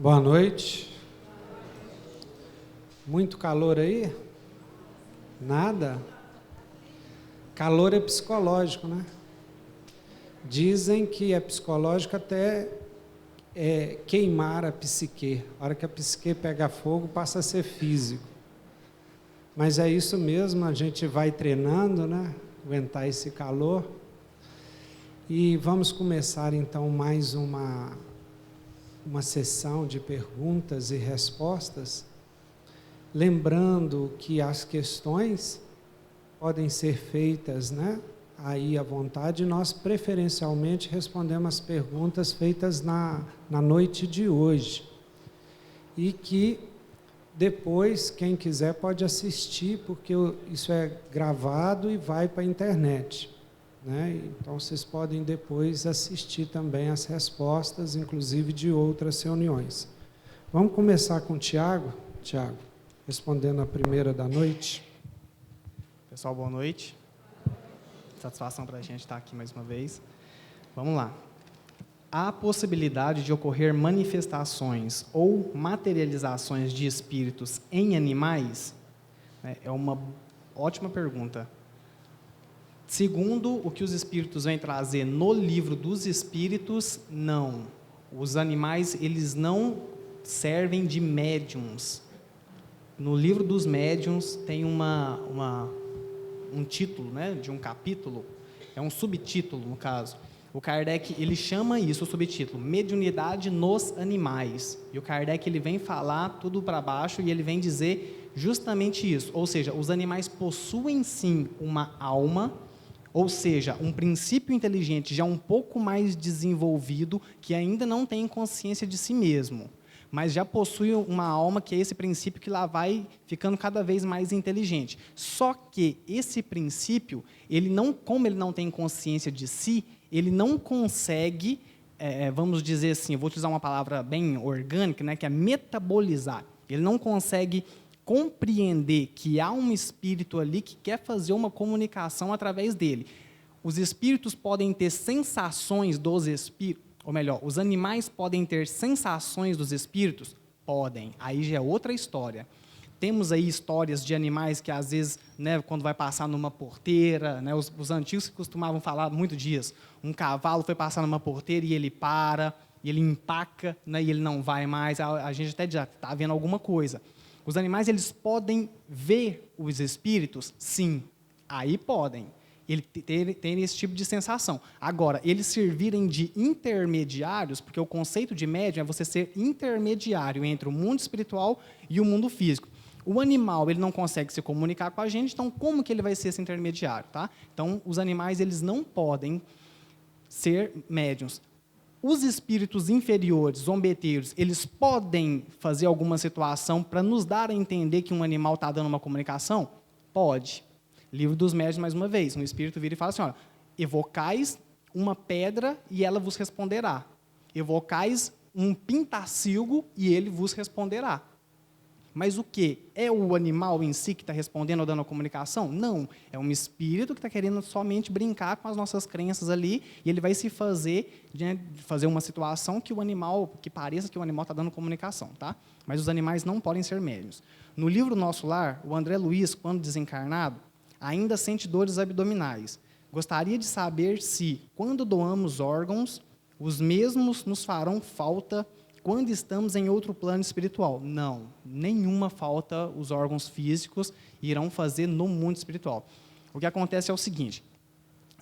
Boa noite. Muito calor aí? Nada? Calor é psicológico, né? Dizem que é psicológico até queimar a psique. A hora que a psique pega fogo, passa a ser físico. Mas é isso mesmo, a gente vai treinando, né? Aguentar esse calor. E vamos começar então mais uma sessão de perguntas e respostas, lembrando que as questões podem ser feitas, né, aí à vontade. Nós preferencialmente respondemos as perguntas feitas na noite de hoje, e que depois, quem quiser pode assistir, porque isso é gravado e vai para a internet, né? Então vocês podem depois assistir também as respostas, inclusive de outras reuniões. Vamos começar com o Tiago, respondendo a primeira da noite. Pessoal, boa noite. Satisfação para a gente estar aqui mais uma vez. Vamos lá. Há a possibilidade de ocorrer manifestações ou materializações de espíritos em animais? É uma ótima pergunta. Segundo o que os espíritos vêm trazer no livro dos espíritos, não. Os animais, eles não servem de médiums. No livro dos médiums tem um título, né, de um capítulo, é um subtítulo no caso. O Kardec, ele chama isso, o subtítulo, Mediunidade nos Animais. E o Kardec, ele vem falar tudo para baixo e ele vem dizer justamente isso. Ou seja, os animais possuem sim uma alma, ou seja, um princípio inteligente já um pouco mais desenvolvido, que ainda não tem consciência de si mesmo, mas já possui uma alma, que é esse princípio que lá vai ficando cada vez mais inteligente. Só que esse princípio, como ele não tem consciência de si, ele não consegue, vamos dizer assim, eu vou utilizar uma palavra bem orgânica, né, que é metabolizar. Ele não consegue compreender que há um espírito ali que quer fazer uma comunicação através dele. Os espíritos podem ter sensações dos espíritos, ou melhor, os animais podem ter sensações dos espíritos? Podem. Aí já é outra história. Temos aí histórias de animais que, às vezes, né, quando vai passar numa porteira, né, os antigos que costumavam falar muito disso, um cavalo foi passar numa porteira e ele para, e ele empaca, né, e ele não vai mais, a gente até já está vendo alguma coisa. Os animais, eles podem ver os espíritos? Sim, aí podem. Ele tem esse tipo de sensação. Agora, eles servirem de intermediários, porque o conceito de médium é você ser intermediário entre o mundo espiritual e o mundo físico. O animal, ele não consegue se comunicar com a gente, então como que ele vai ser esse intermediário? Tá? Então, os animais, eles não podem ser médiums. Os espíritos inferiores, zombeteiros, eles podem fazer alguma situação para nos dar a entender que um animal está dando uma comunicação? Pode. Livro dos Médiuns, mais uma vez, um espírito vira e fala assim, olha, evocais uma pedra e ela vos responderá. Evocais um pintacilgo e ele vos responderá. Mas o quê? É o animal em si que está respondendo ou dando a comunicação? Não. É um espírito que está querendo somente brincar com as nossas crenças ali, e ele vai se fazer uma situação que pareça que o animal está dando comunicação. Tá? Mas os animais não podem ser médiuns. No livro Nosso Lar, o André Luiz, quando desencarnado, ainda sente dores abdominais. Gostaria de saber se, quando doamos órgãos, os mesmos nos farão falta quando estamos em outro plano espiritual. Não, nenhuma falta os órgãos físicos irão fazer no mundo espiritual. O que acontece é o seguinte,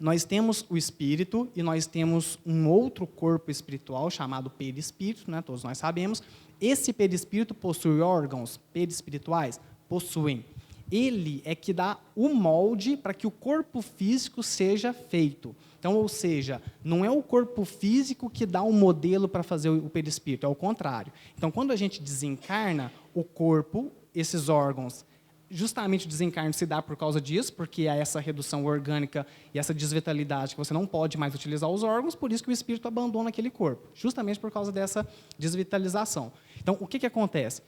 nós temos o espírito e nós temos um outro corpo espiritual chamado perispírito, né, todos nós sabemos. Esse perispírito possui órgãos perispirituais? Possuem. Ele é que dá o molde para que o corpo físico seja feito. Então, ou seja, não é o corpo físico que dá o modelo para fazer o perispírito, é o contrário. Então, quando a gente desencarna, o corpo, esses órgãos, justamente o desencarne se dá por causa disso, porque há essa redução orgânica e essa desvitalidade que você não pode mais utilizar os órgãos, por isso que o espírito abandona aquele corpo, justamente por causa dessa desvitalização. Então, o que acontece?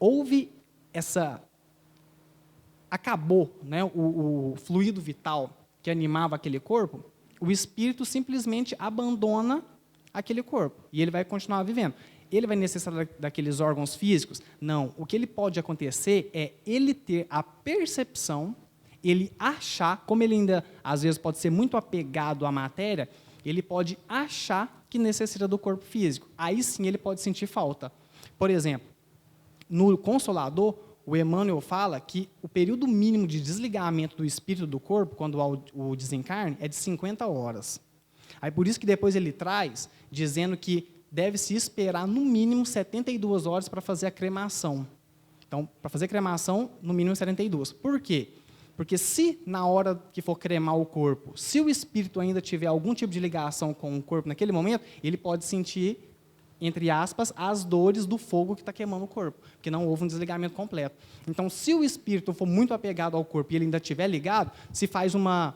Houve essa... Acabou, né, o fluido vital que animava aquele corpo, o espírito simplesmente abandona aquele corpo e ele vai continuar vivendo. ele vai necessitar daqueles órgãos físicos? Não. O que ele pode acontecer é ele ter a percepção, ele achar, como ele ainda, às vezes, pode ser muito apegado à matéria, ele pode achar que necessita do corpo físico. Aí sim ele pode sentir falta. Por exemplo, no Consolador, o Emmanuel fala que o período mínimo de desligamento do espírito do corpo, quando há o desencarne, é de 50 horas. Aí por isso que depois ele traz, dizendo que deve-se esperar no mínimo 72 horas para fazer a cremação. Então, para fazer a cremação, no mínimo 72. Por quê? Porque se na hora que for cremar o corpo, se o espírito ainda tiver algum tipo de ligação com o corpo naquele momento, ele pode sentir, entre aspas, as dores do fogo que está queimando o corpo, porque não houve um desligamento completo. Então, se o espírito for muito apegado ao corpo e ele ainda estiver ligado, se faz uma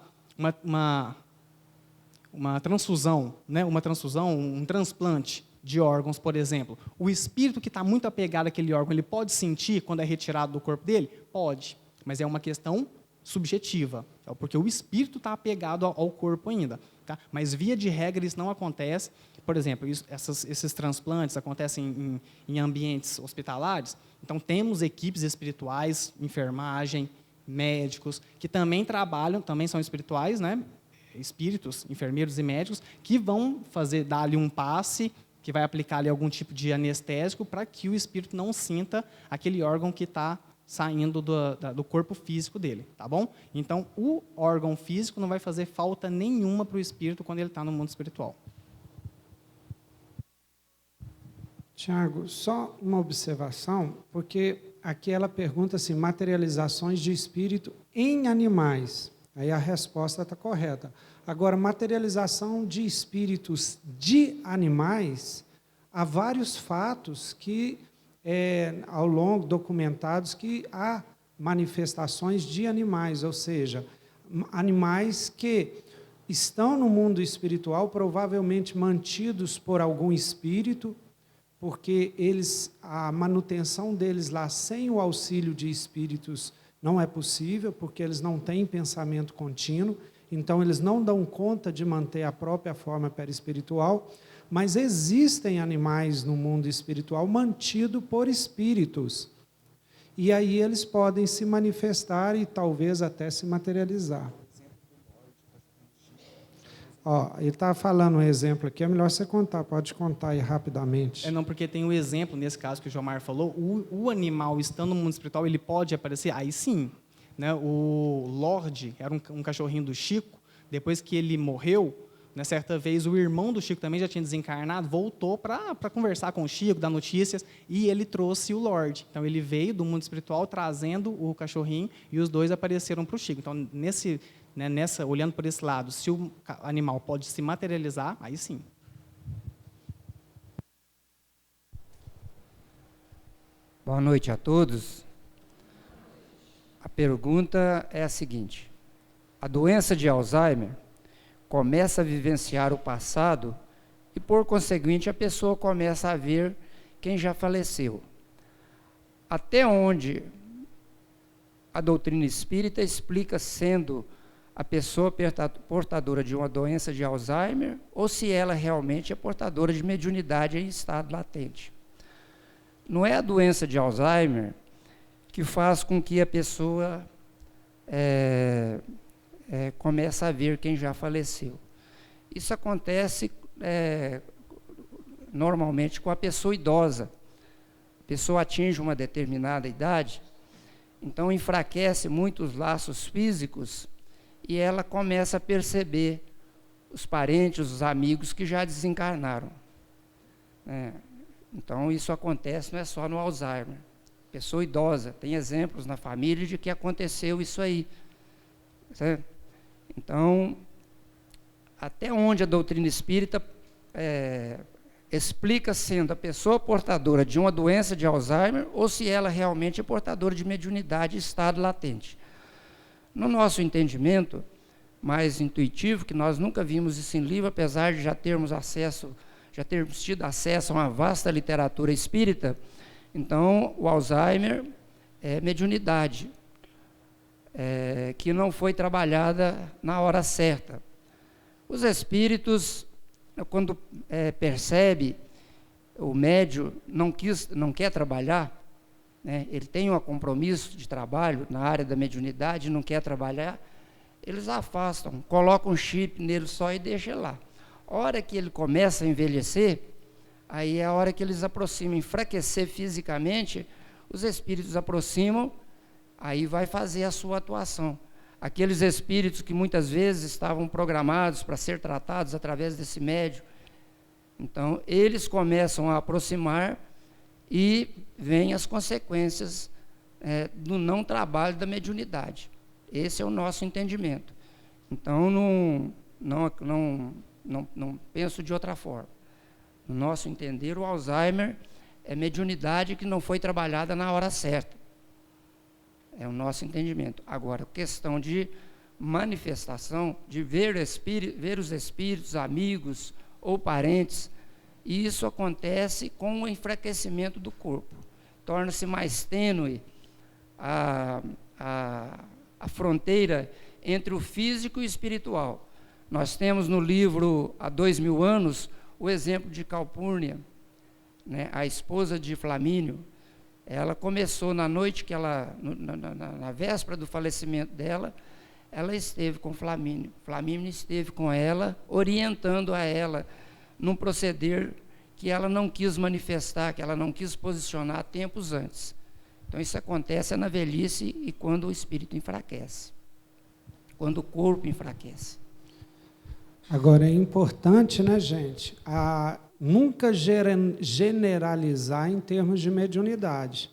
transfusão, né? Um transplante de órgãos, por exemplo. O espírito que está muito apegado àquele órgão, ele pode sentir quando é retirado do corpo dele? Pode, mas é uma questão subjetiva, porque o espírito está apegado ao corpo ainda. Tá? Mas, via de regra, isso não acontece. Por exemplo, esses transplantes acontecem em ambientes hospitalares. Então, temos equipes espirituais, enfermagem, médicos, que também trabalham, também são espirituais, né? Espíritos, enfermeiros e médicos, que vão dar ali um passe, que vai aplicar ali algum tipo de anestésico para que o espírito não sinta aquele órgão que está saindo do corpo físico dele, tá bom? Então, o órgão físico não vai fazer falta nenhuma para o espírito quando ele está no mundo espiritual. Tiago, só uma observação, porque aqui ela pergunta assim, materializações de espírito em animais. Aí a resposta está correta. Agora, materialização de espíritos de animais, há vários fatos que, ao longo, documentados, que há manifestações de animais, ou seja, animais que estão no mundo espiritual, provavelmente mantidos por algum espírito, porque a manutenção deles lá sem o auxílio de espíritos não é possível, porque eles não têm pensamento contínuo, então eles não dão conta de manter a própria forma perispiritual, mas existem animais no mundo espiritual mantidos por espíritos. E aí eles podem se manifestar e talvez até se materializar. Ele está falando um exemplo aqui, é melhor você contar, pode contar aí rapidamente. Não, porque tem um exemplo, nesse caso que o Jomar falou, o animal estando no mundo espiritual, ele pode aparecer, aí sim. Né, o Lorde era um cachorrinho do Chico, depois que ele morreu, né, certa vez o irmão do Chico também já tinha desencarnado, voltou para conversar com o Chico, dar notícias, e ele trouxe o Lorde. Então, ele veio do mundo espiritual trazendo o cachorrinho, e os dois apareceram para o Chico. Então, olhando por esse lado, se o animal pode se materializar, aí sim. Boa noite a todos. A pergunta é a seguinte: a doença de Alzheimer começa a vivenciar o passado e, por conseguinte, a pessoa começa a ver quem já faleceu. Até onde a doutrina espírita explica sendo a pessoa portadora de uma doença de Alzheimer ou se ela realmente é portadora de mediunidade em estado latente. Não é a doença de Alzheimer que faz com que a pessoa comece a ver quem já faleceu. Isso acontece normalmente com a pessoa idosa. A pessoa atinge uma determinada idade, então enfraquece muito os laços físicos e ela começa a perceber os parentes, os amigos que já desencarnaram. Então isso acontece, não é só no Alzheimer. Pessoa idosa, tem exemplos na família de que aconteceu isso aí. Certo? Então, até onde a doutrina espírita explica sendo a pessoa portadora de uma doença de Alzheimer ou se ela realmente é portadora de mediunidade em estado latente. No nosso entendimento mais intuitivo, que nós nunca vimos isso em livro, apesar de já termos tido acesso a uma vasta literatura espírita, então o Alzheimer é mediunidade, que não foi trabalhada na hora certa. Os espíritos, quando percebem o médium não quer trabalhar, né? Ele tem um compromisso de trabalho na área da mediunidade, não quer trabalhar, eles afastam, colocam um chip nele só e deixam ele lá. A hora que ele começa a envelhecer, aí é a hora que eles aproximam, enfraquecer fisicamente, os espíritos aproximam, aí vai fazer a sua atuação. Aqueles espíritos que muitas vezes estavam programados para ser tratados através desse médium, então eles começam a aproximar e vêm as consequências do não trabalho da mediunidade. Esse é o nosso entendimento. Então não penso de outra forma. No nosso entender, o Alzheimer é mediunidade que não foi trabalhada na hora certa. É o nosso entendimento. Agora, questão de manifestação, de ver os espíritos, amigos ou parentes, e isso acontece com o enfraquecimento do corpo. Torna-se mais tênue a fronteira entre o físico e o espiritual. Nós temos no livro, há 2000 anos, o exemplo de Calpurnia, né, a esposa de Flamínio. Ela começou na noite que na véspera do falecimento dela, ela esteve com Flamínio. Flamínio esteve com ela, orientando a ela num proceder que ela não quis manifestar, que ela não quis posicionar tempos antes. Então isso acontece na velhice e quando o espírito enfraquece, quando o corpo enfraquece. Agora é importante, né, gente, nunca generalizar em termos de mediunidade,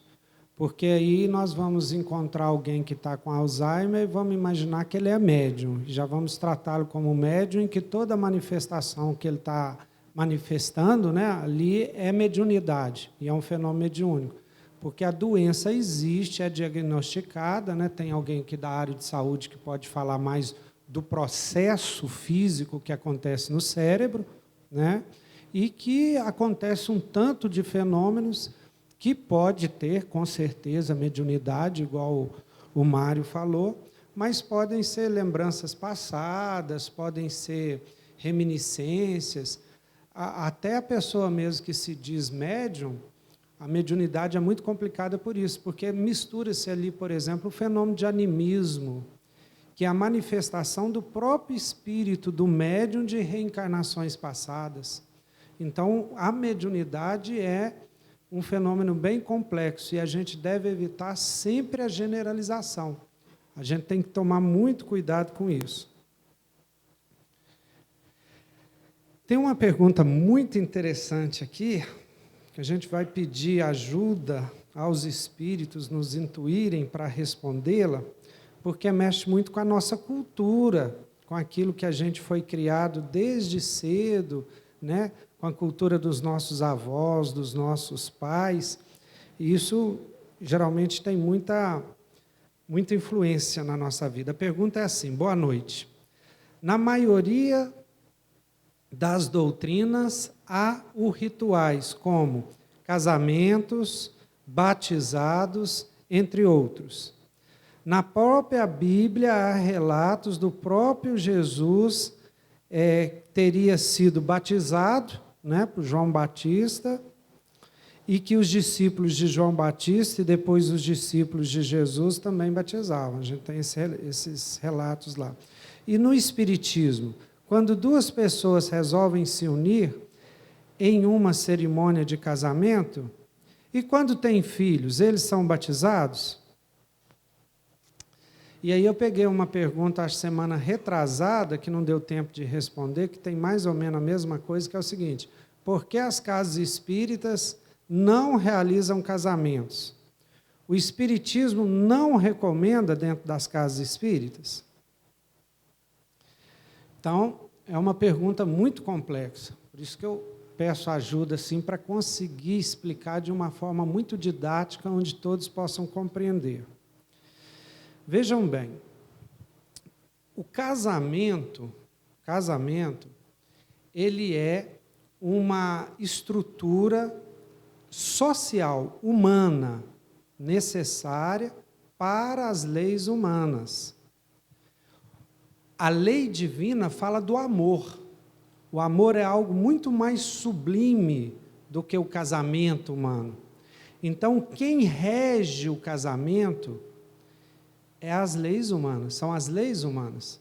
porque aí nós vamos encontrar alguém que está com Alzheimer e vamos imaginar que ele é médium, já vamos tratá-lo como médium, em que toda manifestação que ele está manifestando, né, ali é mediunidade, e é um fenômeno mediúnico, porque a doença existe, é diagnosticada, né, tem alguém que da área de saúde que pode falar mais do processo físico que acontece no cérebro, né, e que acontece um tanto de fenômenos que pode ter, com certeza, mediunidade, igual o Mário falou, mas podem ser lembranças passadas, podem ser reminiscências, até a pessoa mesmo que se diz médium, a mediunidade é muito complicada por isso, porque mistura-se ali, por exemplo, o fenômeno de animismo, que é a manifestação do próprio espírito do médium de reencarnações passadas. Então, a mediunidade é um fenômeno bem complexo e a gente deve evitar sempre a generalização. A gente tem que tomar muito cuidado com isso. Tem uma pergunta muito interessante aqui, que a gente vai pedir ajuda aos espíritos nos intuírem para respondê-la, porque mexe muito com a nossa cultura, com aquilo que a gente foi criado desde cedo, né? Com a cultura dos nossos avós, dos nossos pais. E isso geralmente tem muita influência na nossa vida. A pergunta é assim: boa noite. Na maioria das doutrinas há os rituais, como casamentos, batizados, entre outros. Na própria Bíblia há relatos do próprio Jesus teria sido batizado, né, por João Batista, e que os discípulos de João Batista e depois os discípulos de Jesus também batizavam. A gente tem esses relatos lá. E no Espiritismo, quando duas pessoas resolvem se unir em uma cerimônia de casamento, e quando têm filhos, eles são batizados? E aí eu peguei uma pergunta, acho, semana retrasada, que não deu tempo de responder, que tem mais ou menos a mesma coisa, que é o seguinte: por que as casas espíritas não realizam casamentos? O Espiritismo não recomenda dentro das casas espíritas? Então, é uma pergunta muito complexa, por isso que eu peço ajuda assim, para conseguir explicar de uma forma muito didática, onde todos possam compreender. Vejam bem, o casamento, ele é uma estrutura social, humana, necessária para as leis humanas. A lei divina fala do amor. O amor é algo muito mais sublime do que o casamento humano. Então, quem rege o casamento é as leis humanas, são as leis humanas.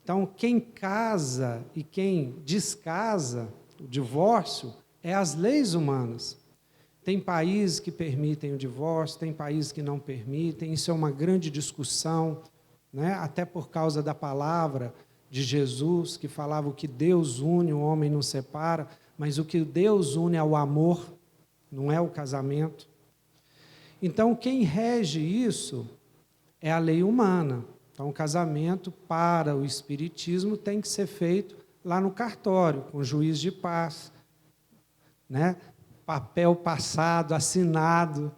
Então, quem casa e quem descasa, o divórcio, é as leis humanas. Tem países que permitem o divórcio, tem países que não permitem, isso é uma grande discussão, né? Até por causa da palavra de Jesus, que falava o que Deus une, o homem não separa, mas o que Deus une é o amor, não é o casamento. Então, quem rege isso é a lei humana. Então, o casamento, para o espiritismo, tem que ser feito lá no cartório, com juiz de paz, né? Papel passado, assinado.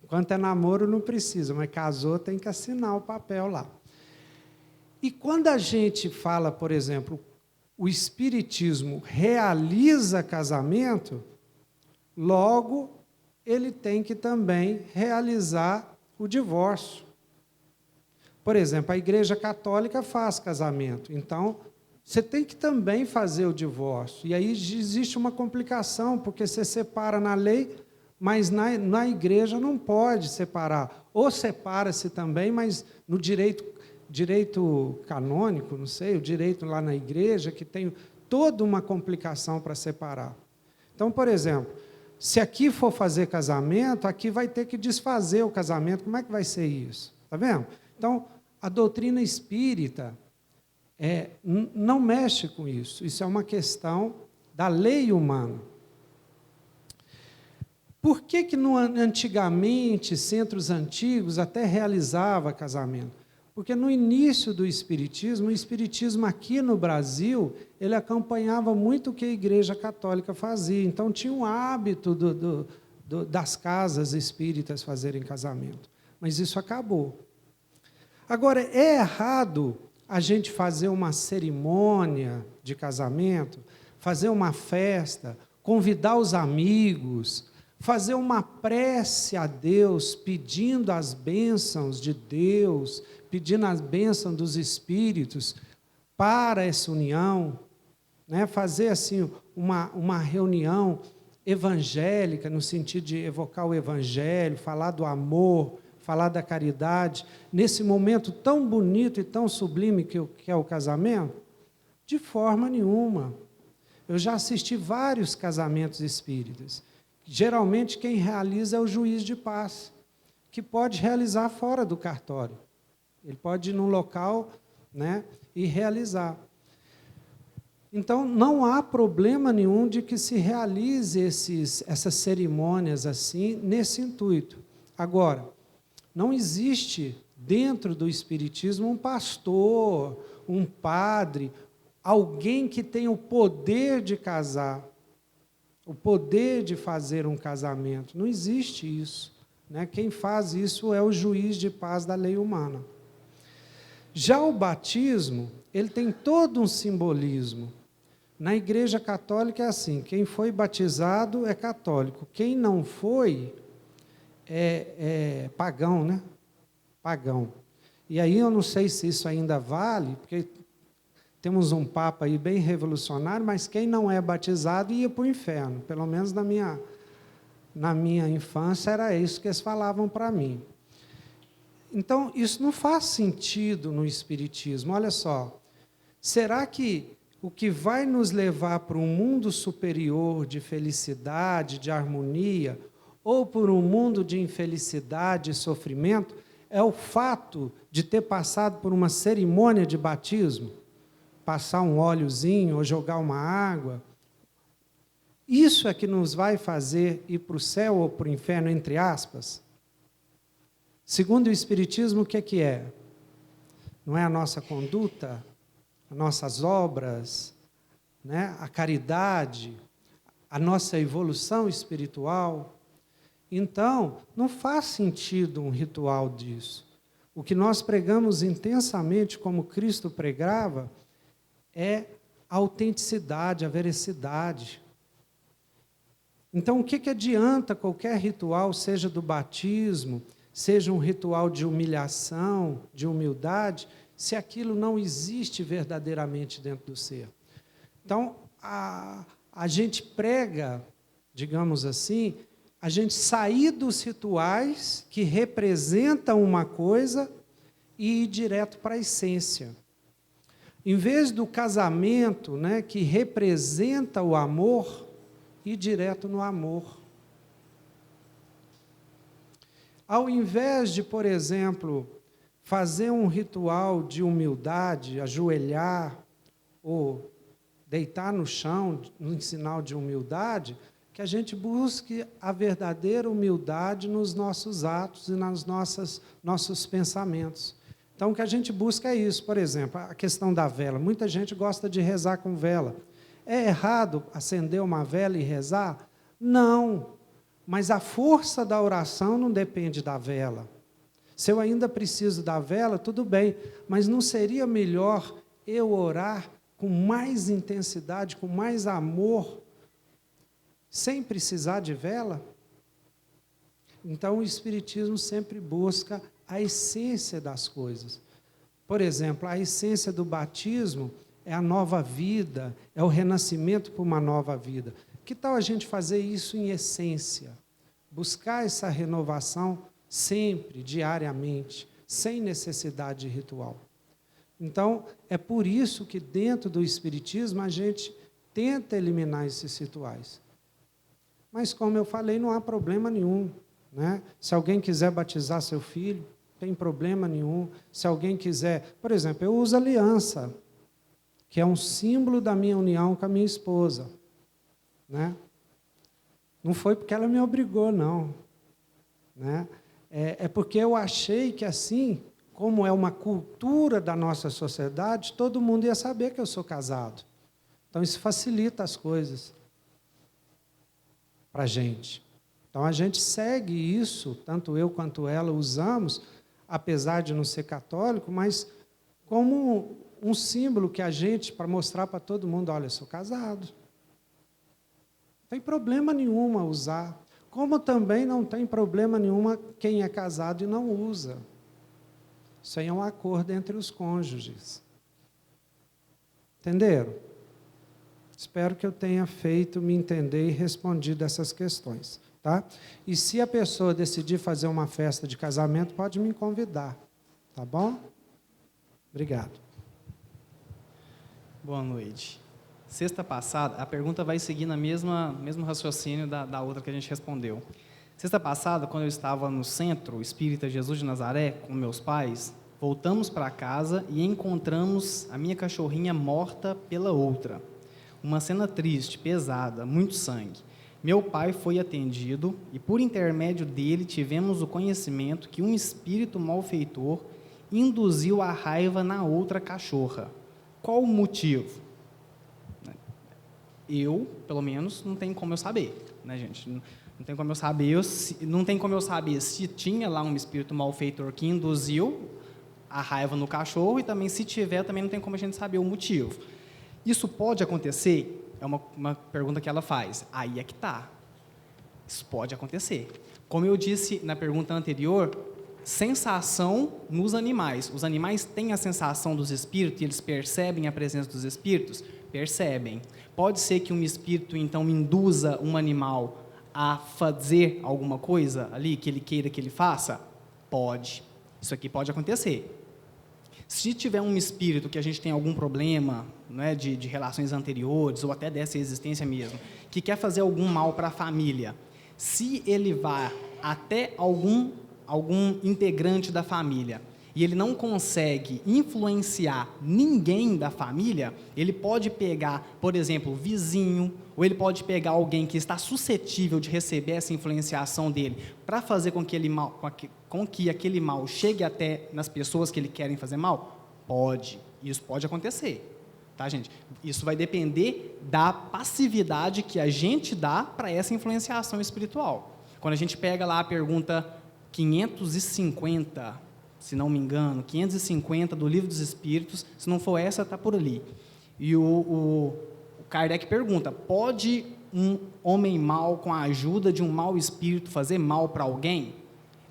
Enquanto é namoro, não precisa, mas casou, tem que assinar o papel lá. E quando a gente fala, por exemplo, o espiritismo realiza casamento, logo ele tem que também realizar o divórcio. Por exemplo, a Igreja Católica faz casamento, então você tem que também fazer o divórcio. E aí existe uma complicação, porque você separa na lei, mas na igreja não pode separar. Ou separa-se também, mas no direito canônico, não sei, o direito lá na igreja, que tem toda uma complicação para separar. Então, por exemplo, se aqui for fazer casamento, aqui vai ter que desfazer o casamento. Como é que vai ser isso? Está vendo? Então, a doutrina espírita não mexe com isso. Isso é uma questão da lei humana. Por que antigamente, centros antigos até realizava casamento? Porque no início do Espiritismo, o Espiritismo aqui no Brasil, ele acompanhava muito o que a Igreja Católica fazia. Então, tinha um hábito das casas espíritas fazerem casamento. Mas isso acabou. Agora, é errado a gente fazer uma cerimônia de casamento, fazer uma festa, convidar os amigos, fazer uma prece a Deus, pedindo as bênçãos de Deus, pedindo as bênçãos dos espíritos para essa união, né? Fazer assim uma reunião evangélica, no sentido de evocar o evangelho, falar do amor, falar da caridade, nesse momento tão bonito e tão sublime que é o casamento? De forma nenhuma. Eu já assisti vários casamentos espíritas. Geralmente quem realiza é o juiz de paz, que pode realizar fora do cartório. Ele pode ir num local, né, e realizar. Então, não há problema nenhum de que se realize essas cerimônias assim, nesse intuito. Agora, não existe dentro do Espiritismo um pastor, um padre, alguém que tenha o poder de casar, o poder de fazer um casamento. Não existe isso, né? Quem faz isso é o juiz de paz da lei humana. Já o batismo, ele tem todo um simbolismo. Na Igreja Católica é assim, quem foi batizado é católico, quem não foi é pagão, né? Pagão. E aí eu não sei se isso ainda vale, porque temos um Papa aí bem revolucionário, mas quem não é batizado ia para o inferno. Pelo menos na minha infância era isso que eles falavam para mim. Então, isso não faz sentido no Espiritismo. Olha só, será que o que vai nos levar para um mundo superior de felicidade, de harmonia, ou por um mundo de infelicidade e sofrimento, é o fato de ter passado por uma cerimônia de batismo? Passar um óleozinho ou jogar uma água? Isso é que nos vai fazer ir para o céu ou para o inferno, entre aspas? Segundo o Espiritismo, o que é? Não é a nossa conduta, as nossas obras, né? A caridade, a nossa evolução espiritual? Então, não faz sentido um ritual disso. O que nós pregamos intensamente, como Cristo pregava, é a autenticidade, a veracidade. Então, o que adianta qualquer ritual, seja do batismo, seja um ritual de humilhação, de humildade, se aquilo não existe verdadeiramente dentro do ser? Então, a gente prega digamos assim, a gente sair dos rituais que representam uma coisa e ir direto para a essência. Em vez do casamento, né, que representa o amor, ir direto no amor. Ao invés de, por exemplo, fazer um ritual de humildade, ajoelhar ou deitar no chão em sinal de humildade, que a gente busque a verdadeira humildade nos nossos atos e nos nossos pensamentos. Então, o que a gente busca é isso. Por exemplo, a questão da vela. Muita gente gosta de rezar com vela. É errado acender uma vela e rezar? Não. Mas a força da oração não depende da vela. Se eu ainda preciso da vela, tudo bem. Mas não seria melhor eu orar com mais intensidade, com mais amor, sem precisar de vela? Então, o Espiritismo sempre busca a essência das coisas. Por exemplo, a essência do batismo é a nova vida, é o renascimento para uma nova vida. Que tal a gente fazer isso em essência? Buscar essa renovação sempre, diariamente, sem necessidade de ritual. Então, é por isso que dentro do Espiritismo a gente tenta eliminar esses rituais. Mas, como eu falei, não há problema nenhum, né? Se alguém quiser batizar seu filho, não tem problema nenhum. Se alguém quiser... Por exemplo, eu uso aliança, que é um símbolo da minha união com a minha esposa, né? Não foi porque ela me obrigou, não, né? É porque eu achei que assim, como é uma cultura da nossa sociedade, todo mundo ia saber que eu sou casado. Então, isso facilita as coisas para a gente. Então, a gente segue isso, tanto eu quanto ela usamos, apesar de não ser católico, mas como um símbolo que a gente, para mostrar para todo mundo, olha, eu sou casado. Não tem problema nenhum a usar. Como também não tem problema nenhum quem é casado e não usa. Isso aí é um acordo entre os cônjuges. Entenderam? Espero que eu tenha feito me entender e respondido essas questões. Tá? E se a pessoa decidir fazer uma festa de casamento, pode me convidar. Tá bom? Obrigado. Boa noite. Sexta passada, a pergunta vai seguir no mesmo raciocínio da outra que a gente respondeu. Sexta passada, quando eu estava no Centro Espírita Jesus de Nazaré, com meus pais, voltamos para casa e encontramos a minha cachorrinha morta pela outra. Uma cena triste, pesada, muito sangue. Meu pai foi atendido e, por intermédio dele, tivemos o conhecimento que um espírito malfeitor induziu a raiva na outra cachorra. Qual o motivo? Eu, pelo menos, não tem como eu saber, né, gente? Não tem como eu saber se tinha lá um espírito malfeitor que induziu a raiva no cachorro e também, se tiver, também não tem como a gente saber o motivo. Isso pode acontecer? É uma pergunta que ela faz. Aí é que está. Isso pode acontecer. Como eu disse na pergunta anterior, sensação nos animais. Os animais têm a sensação dos espíritos e eles percebem a presença dos espíritos? Percebem. Pode ser que um espírito, então, induza um animal a fazer alguma coisa ali, que ele queira que ele faça? Pode. Isso aqui pode acontecer. Se tiver um espírito que a gente tem algum problema, né, de relações anteriores, ou até dessa existência mesmo, que quer fazer algum mal para a família, se ele vai até algum integrante da família e ele não consegue influenciar ninguém da família, ele pode pegar, por exemplo, o vizinho, ou ele pode pegar alguém que está suscetível de receber essa influenciação dele para fazer com que aquele mal chegue até nas pessoas que ele querem fazer mal? Pode. Isso pode acontecer. Tá, gente? Isso vai depender da passividade que a gente dá para essa influenciação espiritual. Quando a gente pega lá a pergunta 550, se não me engano, 550 do Livro dos Espíritos, se não for essa, está por ali. E o Kardec pergunta, pode um homem mau, com a ajuda de um mau espírito, fazer mal para alguém?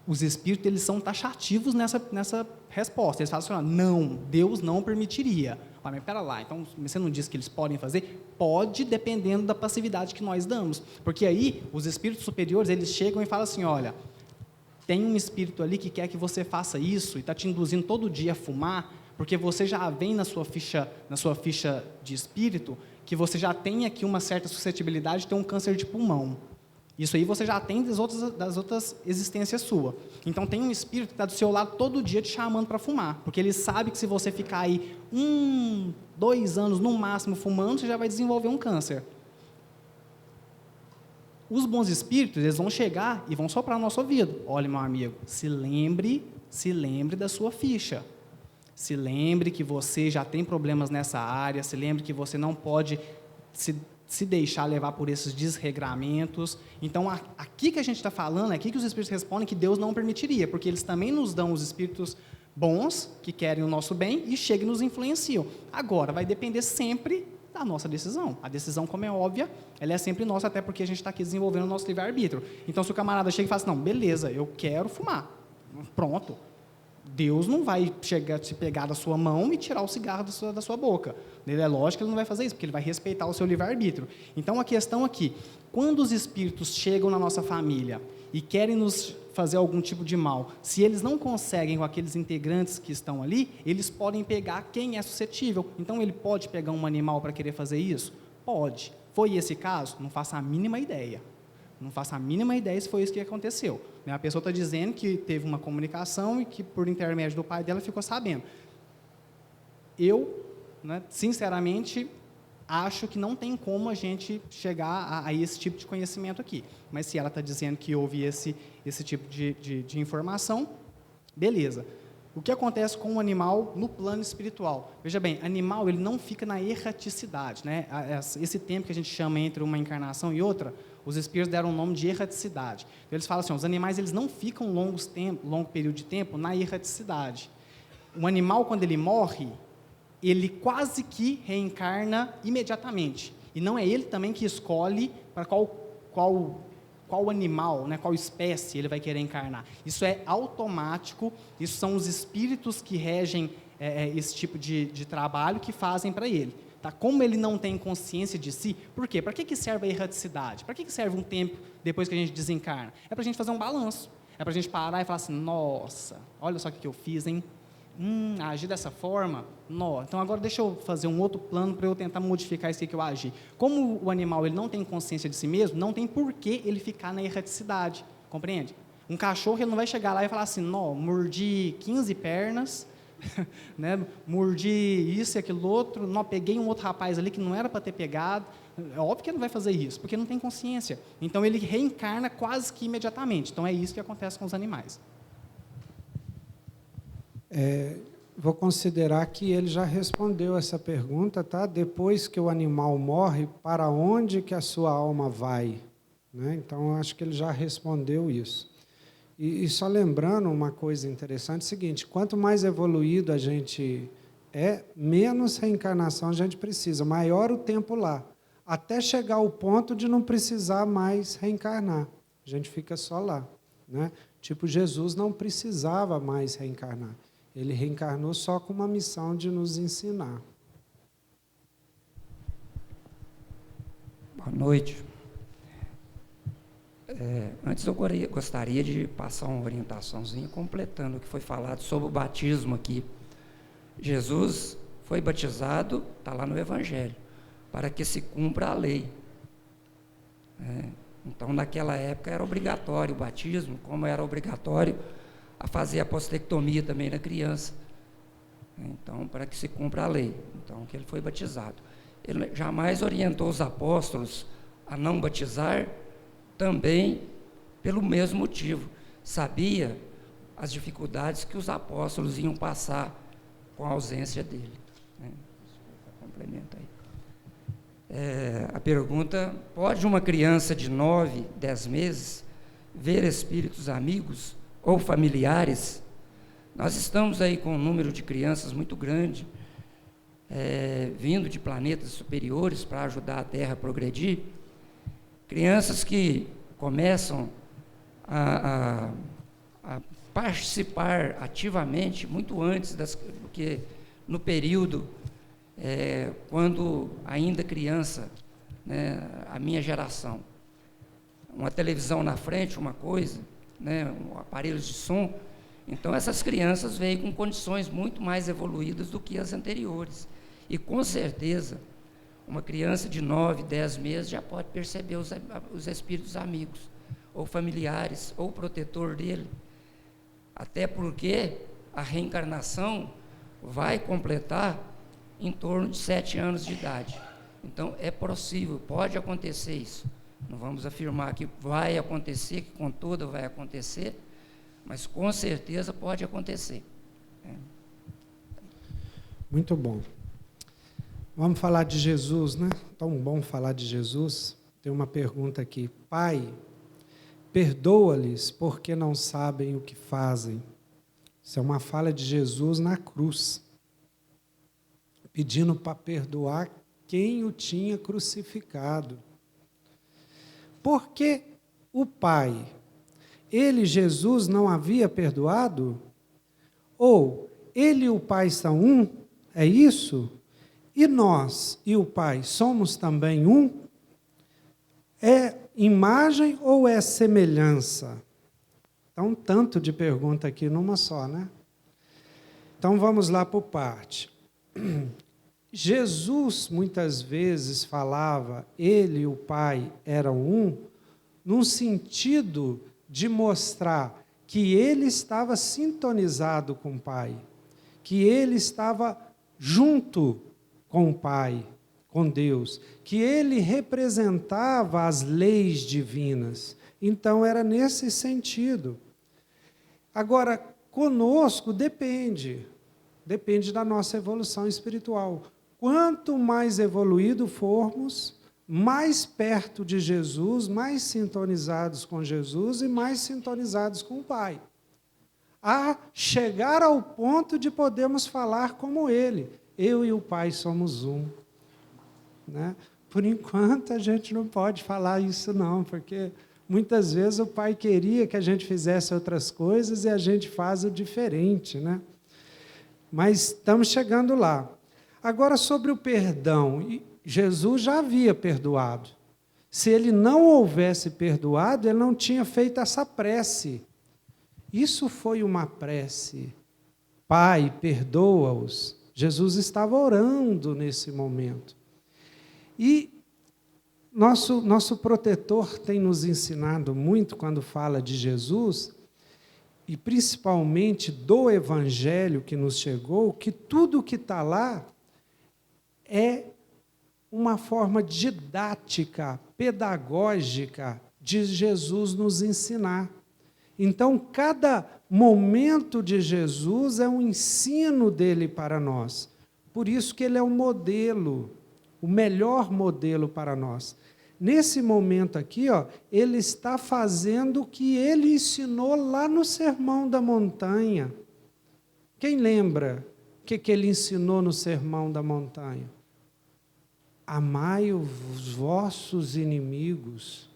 Os espíritos, eles são taxativos nessa resposta. Eles falam assim, não, Deus não permitiria. Ah, mas pera lá, então você não disse que eles podem fazer? Pode, dependendo da passividade que nós damos. Porque aí, os espíritos superiores, eles chegam e falam assim, olha, tem um espírito ali que quer que você faça isso e está te induzindo todo dia a fumar, porque você já vem na sua ficha de espírito que você já tem aqui uma certa suscetibilidade de ter um câncer de pulmão. Isso aí você já tem das outras existências suas. Então tem um espírito que está do seu lado todo dia te chamando para fumar, porque ele sabe que se você ficar aí 2 anos no máximo fumando, você já vai desenvolver um câncer. Os bons espíritos, eles vão chegar e vão soprar no nosso ouvido. Olha, meu amigo, se lembre da sua ficha. Se lembre que você já tem problemas nessa área, se lembre que você não pode se deixar levar por esses desregramentos. Então, aqui que a gente está falando, aqui que os espíritos respondem que Deus não permitiria, porque eles também nos dão os espíritos bons, que querem o nosso bem, e chegam e nos influenciam. Agora, vai depender sempre da nossa decisão. A decisão, como é óbvia, ela é sempre nossa, até porque a gente está aqui desenvolvendo o nosso livre-arbítrio. Então, se o camarada chega e fala assim, não, beleza, eu quero fumar. Pronto. Deus não vai te pegar da sua mão e tirar o cigarro da sua boca. É lógico que ele não vai fazer isso, porque ele vai respeitar o seu livre-arbítrio. Então, a questão aqui, quando os espíritos chegam na nossa família e querem nos fazer algum tipo de mal, se eles não conseguem com aqueles integrantes que estão ali, eles podem pegar quem é suscetível. Então, ele pode pegar um animal para querer fazer isso? Pode. Foi esse caso? Não faço a mínima ideia. Não faço a mínima ideia se foi isso que aconteceu. A pessoa está dizendo que teve uma comunicação e que, por intermédio do pai dela, ficou sabendo. Eu, sinceramente, acho que não tem como a gente chegar a esse tipo de conhecimento aqui. Mas se ela está dizendo que houve esse tipo de informação, beleza. O que acontece com o animal no plano espiritual? Veja bem, animal ele não fica na erraticidade. Esse tempo que a gente chama entre uma encarnação e outra, os espíritos deram o nome de erraticidade. Então, eles falam assim, os animais eles não ficam longo período de tempo na erraticidade. O animal, quando ele morre, ele quase que reencarna imediatamente. E não é ele também que escolhe para qual animal, qual espécie ele vai querer encarnar. Isso é automático, isso são os espíritos que regem esse tipo de trabalho que fazem para ele. Tá? Como ele não tem consciência de si, por quê? Para que serve a erraticidade? Para que serve um tempo depois que a gente desencarna? É para a gente fazer um balanço. É para a gente parar e falar assim, nossa, olha só o que eu fiz, hein? Agir dessa forma? Não. Então agora deixa eu fazer um outro plano para eu tentar modificar isso que eu agi. Como o animal ele não tem consciência de si mesmo, não tem por que ele ficar na erraticidade. Compreende? Um cachorro ele não vai chegar lá e falar assim, não, mordi 15 pernas, mordi isso e aquilo outro, não, peguei um outro rapaz ali que não era para ter pegado. É óbvio que ele não vai fazer isso, porque não tem consciência. Então ele reencarna quase que imediatamente. Então é isso que acontece com os animais. Vou considerar que ele já respondeu essa pergunta, tá? Depois que o animal morre, para onde que a sua alma vai? Então, eu acho que ele já respondeu isso. E só lembrando uma coisa interessante, é o seguinte, quanto mais evoluído a gente menos reencarnação a gente precisa, maior o tempo lá, até chegar ao ponto de não precisar mais reencarnar. A gente fica só lá. Tipo, Jesus não precisava mais reencarnar. Ele reencarnou só com uma missão de nos ensinar. Boa noite. Antes eu gostaria de passar uma orientaçãozinha completando o que foi falado sobre o batismo aqui. Jesus foi batizado, está lá no Evangelho, para que se cumpra a lei. Então, naquela época era obrigatório o batismo, como era obrigatório a fazer a apostectomia também na criança. Então, para que se cumpra a lei. Então, que ele foi batizado. Ele jamais orientou os apóstolos a não batizar, também pelo mesmo motivo. Sabia as dificuldades que os apóstolos iam passar com a ausência dele. Complementa aí. A pergunta, pode uma criança de 9, 10 meses ver espíritos amigos ou familiares? Nós estamos aí com um número de crianças muito grande, vindo de planetas superiores para ajudar a Terra a progredir, crianças que começam a participar ativamente muito antes do que no período quando ainda criança, né, a minha geração, uma televisão na frente, uma coisa, né, um aparelho de som, então essas crianças vêm com condições muito mais evoluídas do que as anteriores. E com certeza, uma criança de 9, 10 meses já pode perceber os espíritos amigos, ou familiares, ou protetor dele. Até porque a reencarnação vai completar em torno de 7 anos de idade. Então, é possível, pode acontecer isso. Não vamos afirmar que vai acontecer, que com toda vai acontecer, mas com certeza pode acontecer. Muito bom. Vamos falar de Jesus, né? Tão bom falar de Jesus. Tem uma pergunta aqui. Pai, perdoa-lhes porque não sabem o que fazem. Isso é uma fala de Jesus na cruz, pedindo para perdoar quem o tinha crucificado. Porque o Pai, ele, Jesus, não havia perdoado? Ou ele e o Pai são um? É isso? E nós e o Pai somos também um? É imagem ou é semelhança? Então, tanto de pergunta aqui numa só, né? Então, vamos lá por parte. Jesus, muitas vezes, falava, ele e o Pai eram um, num sentido de mostrar que ele estava sintonizado com o Pai, que ele estava junto com o Pai, com Deus, que ele representava as leis divinas. Então, era nesse sentido. Agora, conosco depende da nossa evolução espiritual. Quanto mais evoluído formos, mais perto de Jesus, mais sintonizados com Jesus e mais sintonizados com o Pai. A chegar ao ponto de podermos falar como Ele. Eu e o Pai somos um. Né? Por enquanto, a gente não pode falar isso não, porque muitas vezes o Pai queria que a gente fizesse outras coisas e a gente faz o diferente, né? Mas estamos chegando lá. Agora, sobre o perdão, Jesus já havia perdoado. Se ele não houvesse perdoado, ele não tinha feito essa prece. Isso foi uma prece. Pai, perdoa-os. Jesus estava orando nesse momento. E nosso protetor tem nos ensinado muito quando fala de Jesus, e principalmente do Evangelho que nos chegou, que tudo que está lá é uma forma didática, pedagógica de Jesus nos ensinar. Então, cada momento de Jesus é um ensino dele para nós. Por isso que ele é o modelo, o melhor modelo para nós. Nesse momento aqui, ele está fazendo o que ele ensinou lá no Sermão da Montanha. Quem lembra o que ele ensinou no Sermão da Montanha? Amai os vossos inimigos.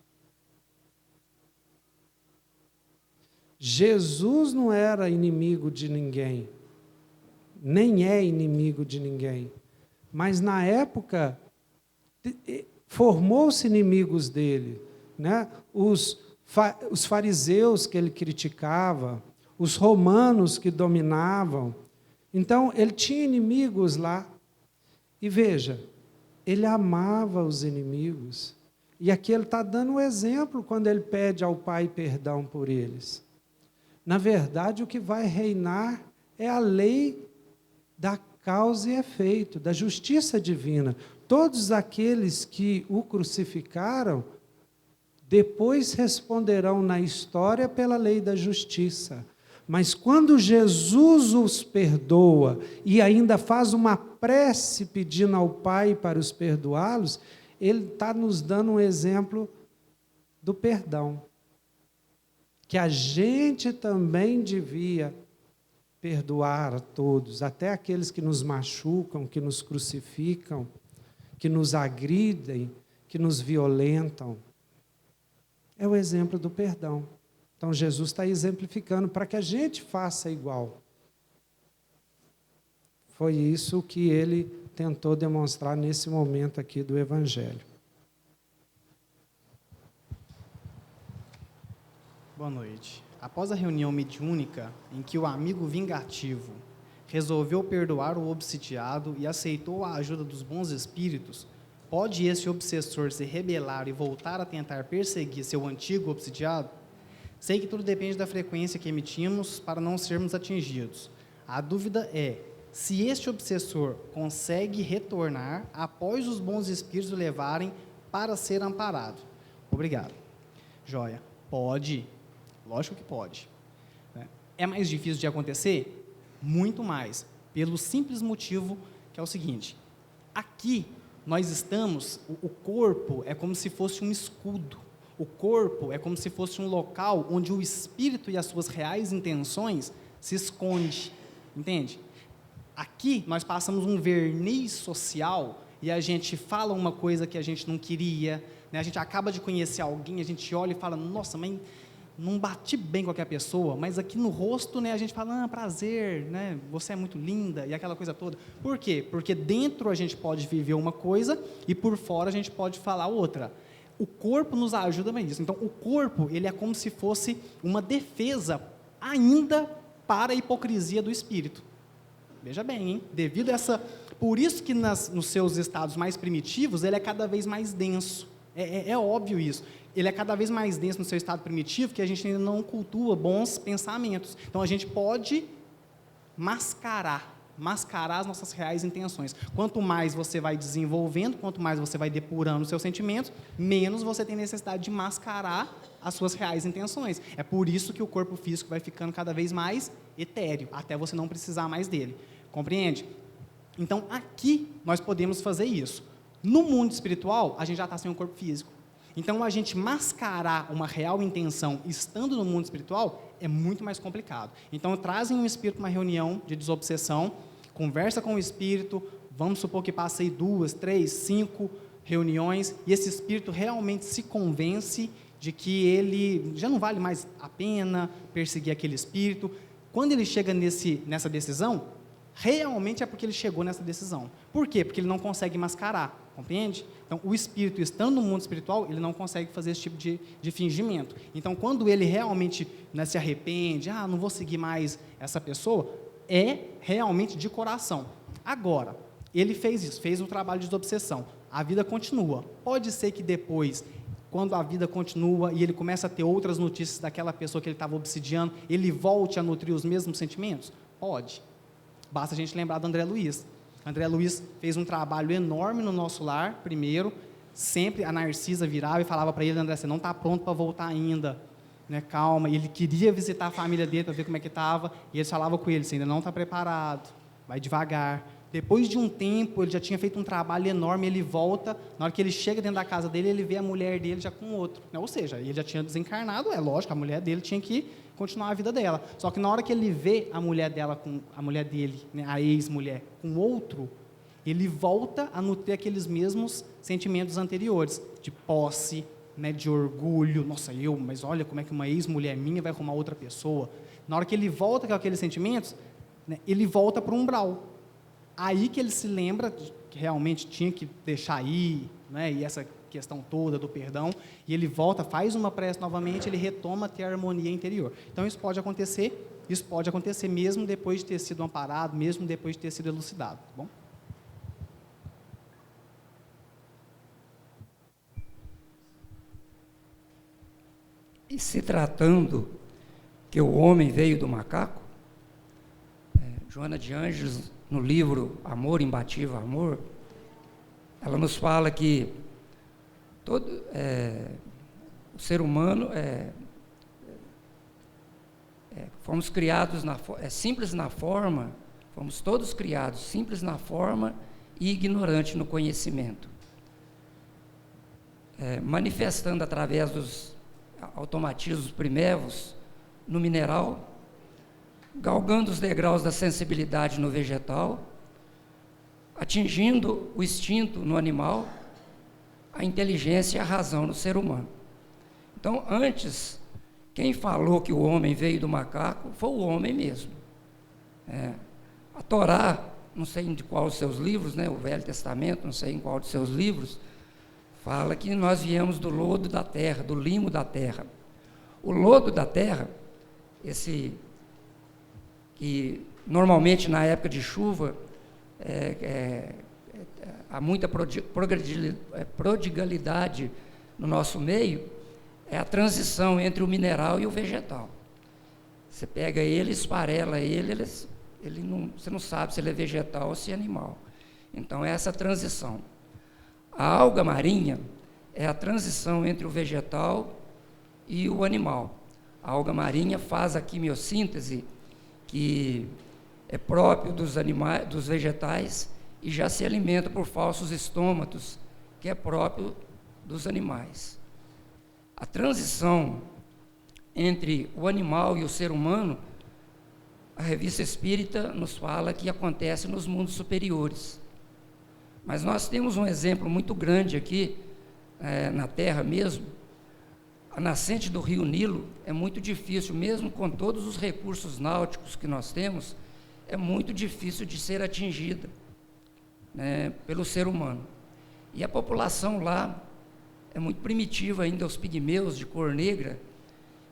Jesus não era inimigo de ninguém, nem é inimigo de ninguém, mas na época formou-se inimigos dele, né? Os fariseus que ele criticava, os romanos que dominavam. Então, ele tinha inimigos lá. E veja, ele amava os inimigos. E aqui ele está dando um exemplo quando ele pede ao Pai perdão por eles. Na verdade, o que vai reinar é a lei da causa e efeito, da justiça divina. Todos aqueles que o crucificaram, depois responderão na história pela lei da justiça. Mas quando Jesus os perdoa e ainda faz uma prece pedindo ao Pai para os perdoá-los, ele está nos dando um exemplo do perdão. Que a gente também devia perdoar a todos, até aqueles que nos machucam, que nos crucificam, que nos agridem, que nos violentam. É o exemplo do perdão. Então, Jesus está exemplificando para que a gente faça igual. Foi isso que ele tentou demonstrar nesse momento aqui do Evangelho. Boa noite. Após a reunião mediúnica, em que o amigo vingativo resolveu perdoar o obsidiado e aceitou a ajuda dos bons espíritos, pode esse obsessor se rebelar e voltar a tentar perseguir seu antigo obsidiado? Sei que tudo depende da frequência que emitimos para não sermos atingidos. A dúvida é se este obsessor consegue retornar após os bons espíritos o levarem para ser amparado. Obrigado. Joia. Pode. Lógico que pode. É mais difícil de acontecer? Muito mais. Pelo simples motivo que é o seguinte. Aqui nós estamos, o corpo é como se fosse um escudo. O corpo é como se fosse um local onde o espírito e as suas reais intenções se esconde. Entende? Aqui nós passamos um verniz social e a gente fala uma coisa que a gente não queria, né? A gente acaba de conhecer alguém, a gente olha e fala, nossa, mas não bati bem com aquela pessoa, mas aqui no rosto, né, a gente fala, prazer, né, você é muito linda, e aquela coisa toda. Por quê? Porque dentro a gente pode viver uma coisa e por fora a gente pode falar outra. O corpo nos ajuda bem nisso. Então, o corpo, ele é como se fosse uma defesa ainda para a hipocrisia do espírito. Veja bem, hein? Devido a essa... Por isso que nos seus estados mais primitivos, ele é cada vez mais denso. É óbvio isso. Ele é cada vez mais denso no seu estado primitivo, que a gente ainda não cultua bons pensamentos. Então, a gente pode mascarar as nossas reais intenções. Quanto mais você vai desenvolvendo, quanto mais você vai depurando os seus sentimentos, menos você tem necessidade de mascarar as suas reais intenções. É por isso que o corpo físico vai ficando cada vez mais etéreo, até você não precisar mais dele. Compreende? Então, aqui nós podemos fazer isso. No mundo espiritual, a gente já está sem um corpo físico. Então, a gente mascarar uma real intenção estando no mundo espiritual é muito mais complicado. Então, trazem um espírito para uma reunião de desobsessão, conversa com o espírito, vamos supor que passei 2, 3, 5 reuniões, e esse espírito realmente se convence de que ele já não vale mais a pena perseguir aquele espírito. Quando ele chega nessa decisão, realmente é porque ele chegou nessa decisão. Por quê? Porque ele não consegue mascarar, compreende? Então, o espírito, estando no mundo espiritual, ele não consegue fazer esse tipo de fingimento. Então, quando ele realmente, né, se arrepende, não vou seguir mais essa pessoa, é realmente de coração. Agora, ele fez isso, fez o trabalho de desobsessão. A vida continua. Pode ser que depois, quando a vida continua e ele começa a ter outras notícias daquela pessoa que ele estava obsidiando, ele volte a nutrir os mesmos sentimentos? Pode. Basta a gente lembrar do André Luiz. André Luiz fez um trabalho enorme no nosso lar, primeiro, sempre a Narcisa virava e falava para ele, André, você não está pronto para voltar ainda, né? Calma, e ele queria visitar a família dele para ver como é que estava, e eles falavam com ele, você ainda não está preparado, vai devagar. Depois de um tempo, ele já tinha feito um trabalho enorme, ele volta, na hora que ele chega dentro da casa dele, ele vê a mulher dele já com outro, né? Ou seja, ele já tinha desencarnado, é lógico, a mulher dele tinha que continuar a vida dela. Só que na hora que ele vê a mulher dele, né, a ex-mulher, com outro, ele volta a nutrir aqueles mesmos sentimentos anteriores, de posse, né, de orgulho. Nossa, mas olha como é que uma ex-mulher minha vai arrumar outra pessoa. Na hora que ele volta com aqueles sentimentos, né, ele volta para o umbral. Aí que ele se lembra que realmente tinha que deixar ir, né, e essa questão toda do perdão, e ele volta, faz uma prece novamente, ele retoma a ter a harmonia interior. Então, isso pode acontecer mesmo depois de ter sido amparado, mesmo depois de ter sido elucidado, tá bom? E se tratando que o homem veio do macaco, Joana de Ângeles, no livro Amor, Imbatível Amor, ela nos fala que o ser humano fomos criados simples na forma, fomos todos criados simples na forma e ignorante no conhecimento, manifestando através dos automatismos primevos no mineral, galgando os degraus da sensibilidade no vegetal, atingindo o instinto no animal, a inteligência e a razão no ser humano. Então, antes, quem falou que o homem veio do macaco foi o homem mesmo. A Torá não sei em qual dos seus livros, né, o Velho Testamento, não sei em qual dos seus livros, fala que nós viemos do lodo da terra, do limo da terra. O lodo da terra, esse que normalmente na época de chuva há muita prodigalidade no nosso meio, é a transição entre o mineral e o vegetal. Você pega ele, esfarela ele você não sabe se ele é vegetal ou se é animal. Então, é essa transição. A alga marinha é a transição entre o vegetal e o animal. A alga marinha faz a quimiossíntese, que é próprio dos animais, dos vegetais, e já se alimenta por falsos estômatos, que é próprio dos animais. A transição entre o animal e o ser humano, a Revista Espírita nos fala que acontece nos mundos superiores. Mas nós temos um exemplo muito grande aqui, na Terra mesmo. A nascente do rio Nilo é muito difícil, mesmo com todos os recursos náuticos que nós temos, é muito difícil de ser atingida, né, pelo ser humano. E a população lá é muito primitiva ainda, os pigmeus de cor negra,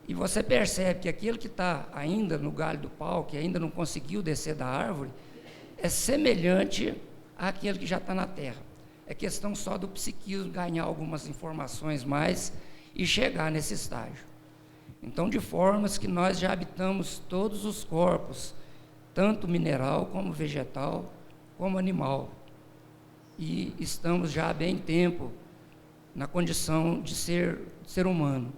e você percebe que aquele que está ainda no galho do pau, que ainda não conseguiu descer da árvore, é semelhante àquele que já está na terra. É questão só do psiquismo ganhar algumas informações mais e chegar nesse estágio. Então, de formas que nós já habitamos todos os corpos, tanto mineral como vegetal, como animal, e estamos já há bem tempo na condição de ser humano.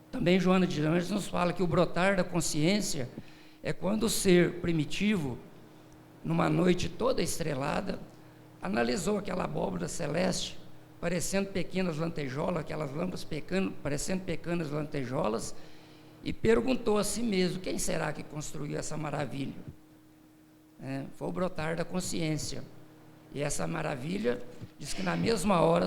Também Joana de Ângeles nos fala que o brotar da consciência é quando o ser primitivo, numa noite toda estrelada, analisou aquela abóbora celeste, parecendo pequenas lantejoulas, aquelas lâmpadas parecendo pequenas lantejoulas, e perguntou a si mesmo: quem será que construiu essa maravilha? Foi o brotar da consciência. E essa maravilha, diz que na mesma hora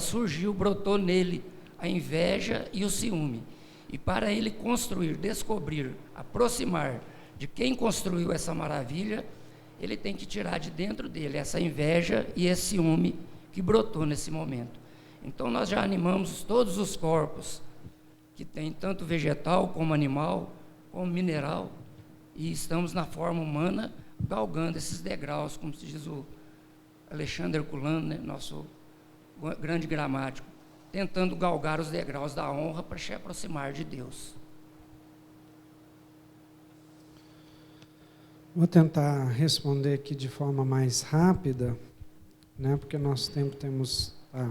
brotou nele a inveja e o ciúme. E para ele construir, descobrir, aproximar de quem construiu essa maravilha, ele tem que tirar de dentro dele essa inveja e esse ciúme que brotou nesse momento. Então nós já animamos todos os corpos, que tem tanto vegetal como animal, como mineral, e estamos na forma humana, galgando esses degraus, como se diz o Alexandre Herculano, né, nosso grande gramático, tentando galgar os degraus da honra para se aproximar de Deus. Vou tentar responder aqui de forma mais rápida, né, porque nosso tempo está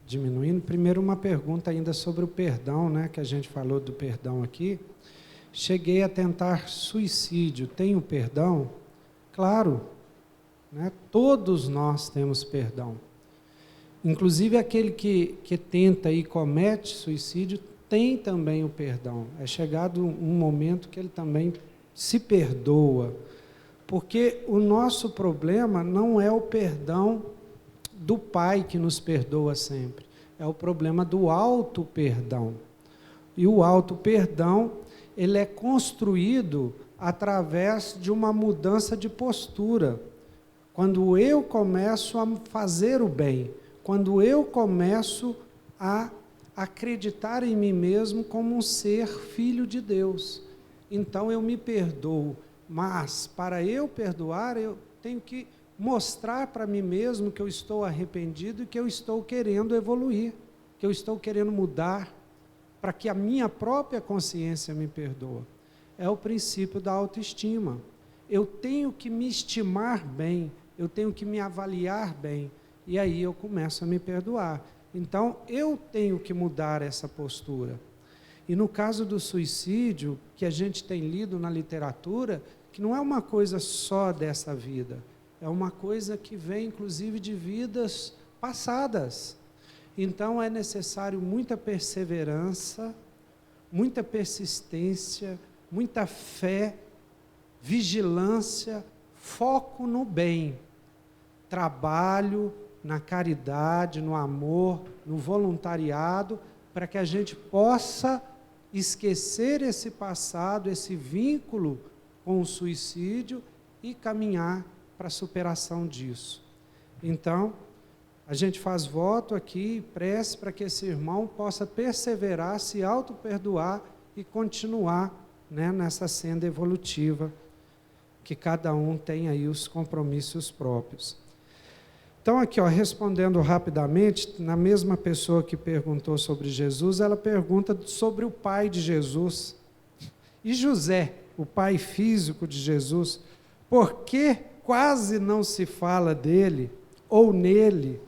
diminuindo. Primeiro, uma pergunta ainda sobre o perdão, né, que a gente falou do perdão aqui. Cheguei a tentar suicídio. Tenho perdão? Claro, né, todos nós temos perdão. Inclusive aquele que tenta e comete suicídio tem também o perdão. É chegado um momento que ele também se perdoa. Porque o nosso problema não é o perdão do Pai que nos perdoa sempre. É o problema do auto-perdão. E o auto-perdão, ele é construído através de uma mudança de postura. Quando eu começo a fazer o bem, quando eu começo a acreditar em mim mesmo como um ser filho de Deus, então eu me perdoo. Mas, para eu perdoar, eu tenho que mostrar para mim mesmo que eu estou arrependido e que eu estou querendo evoluir, que eu estou querendo mudar, para que a minha própria consciência me perdoe. É o princípio da autoestima. Eu tenho que me estimar bem, eu tenho que me avaliar bem, e aí eu começo a me perdoar. Então, eu tenho que mudar essa postura. E no caso do suicídio, que a gente tem lido na literatura, que não é uma coisa só dessa vida, é uma coisa que vem, inclusive, de vidas passadas. Então, é necessário muita perseverança, muita persistência, muita fé, vigilância, foco no bem, trabalho, na caridade, no amor, no voluntariado, para que a gente possa esquecer esse passado, esse vínculo com o suicídio e caminhar para a superação disso. Então, a gente faz voto aqui, prece para que esse irmão possa perseverar, se auto-perdoar e continuar, né, nessa senda evolutiva, que cada um tem aí os compromissos próprios. Então, aqui, respondendo rapidamente, na mesma pessoa que perguntou sobre Jesus, ela pergunta sobre o pai de Jesus. E José, o pai físico de Jesus, por que quase não se fala dele ou nele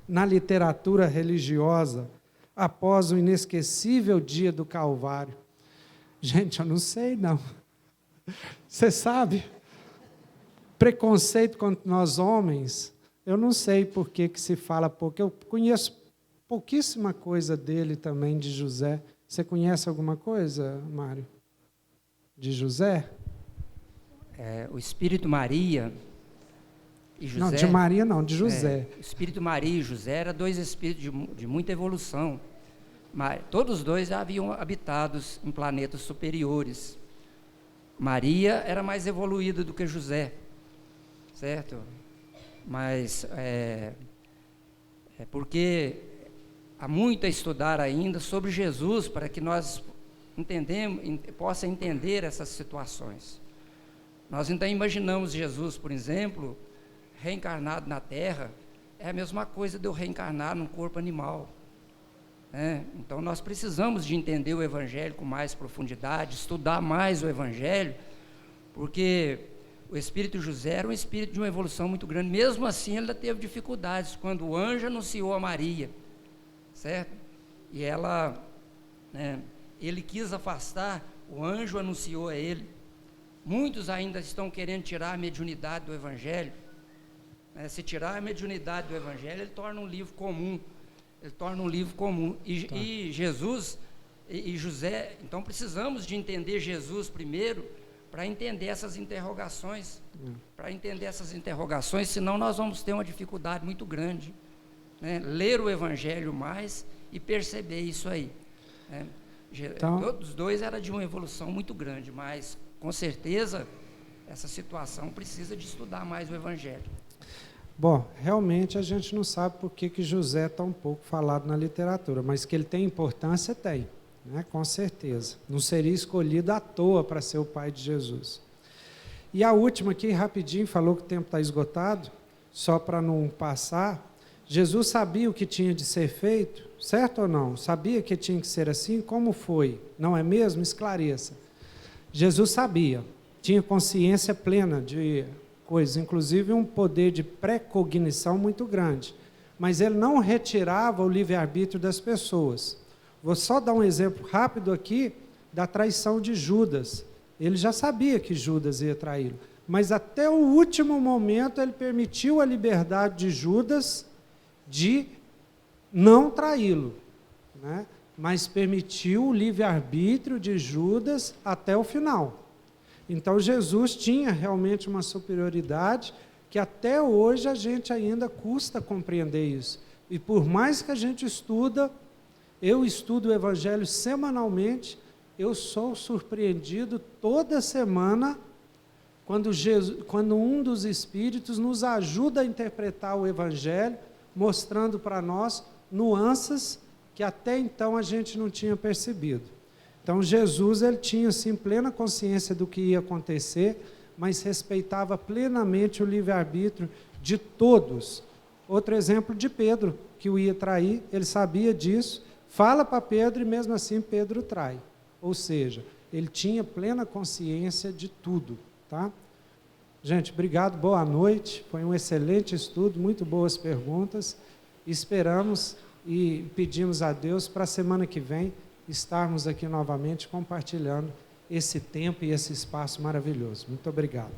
na literatura religiosa após o inesquecível dia do Calvário? Gente, eu não sei, não. Você sabe? Preconceito contra nós homens, eu não sei por que se fala pouco. Eu conheço pouquíssima coisa dele também, de José. Você conhece alguma coisa, Mário? De José? O Espírito Maria e José... Não, de Maria não, de José. O Espírito Maria e José eram dois espíritos de muita evolução. Mas todos os dois já haviam habitados em planetas superiores. Maria era mais evoluída do que José, certo? Mas porque há muito a estudar ainda sobre Jesus para que nós possa entender essas situações. Nós então imaginamos Jesus, por exemplo, reencarnado na Terra, é a mesma coisa de eu reencarnar num corpo animal. Então nós precisamos de entender o Evangelho com mais profundidade, estudar mais o Evangelho, porque o espírito José era um espírito de uma evolução muito grande. Mesmo assim ele teve dificuldades quando o anjo anunciou a Maria, certo? E ele quis afastar, o anjo anunciou a ele. Muitos ainda estão querendo tirar a mediunidade do Evangelho. Se tirar a mediunidade do Evangelho, ele torna um livro comum. E Jesus e José, então precisamos de entender Jesus primeiro, para entender essas interrogações. Senão nós vamos ter uma dificuldade muito grande, ler o Evangelho mais e perceber isso aí. Então, todos os dois eram de uma evolução muito grande, mas com certeza essa situação precisa de estudar mais o Evangelho. Bom, realmente a gente não sabe por que José é tão pouco falado na literatura, mas que ele tem importância, tem, né? Com certeza. Não seria escolhido à toa para ser o pai de Jesus. E a última aqui, rapidinho, falou que o tempo está esgotado, só para não passar. Jesus sabia o que tinha de ser feito, certo ou não? Sabia que tinha que ser assim? Como foi? Não é mesmo? Esclareça. Jesus sabia, tinha consciência plena de coisas, inclusive um poder de pré-cognição muito grande, mas ele não retirava o livre-arbítrio das pessoas. Vou só dar um exemplo rápido aqui da traição de Judas. Ele já sabia que Judas ia traí-lo, mas até o último momento ele permitiu a liberdade de Judas de não traí-lo, né? Mas permitiu o livre-arbítrio de Judas até o final. Então, Jesus tinha realmente uma superioridade que até hoje a gente ainda custa compreender isso. E por mais que a gente eu estudo o Evangelho semanalmente, eu sou surpreendido toda semana quando um dos Espíritos nos ajuda a interpretar o Evangelho, mostrando para nós nuances que até então a gente não tinha percebido. Então, Jesus, ele tinha, sim, plena consciência do que ia acontecer, mas respeitava plenamente o livre-arbítrio de todos. Outro exemplo de Pedro, que o ia trair, ele sabia disso, fala para Pedro e mesmo assim Pedro trai. Ou seja, ele tinha plena consciência de tudo, tá? Gente, obrigado, boa noite, foi um excelente estudo, muito boas perguntas. Esperamos e pedimos a Deus para a semana que vem estarmos aqui novamente compartilhando esse tempo e esse espaço maravilhoso. Muito obrigado.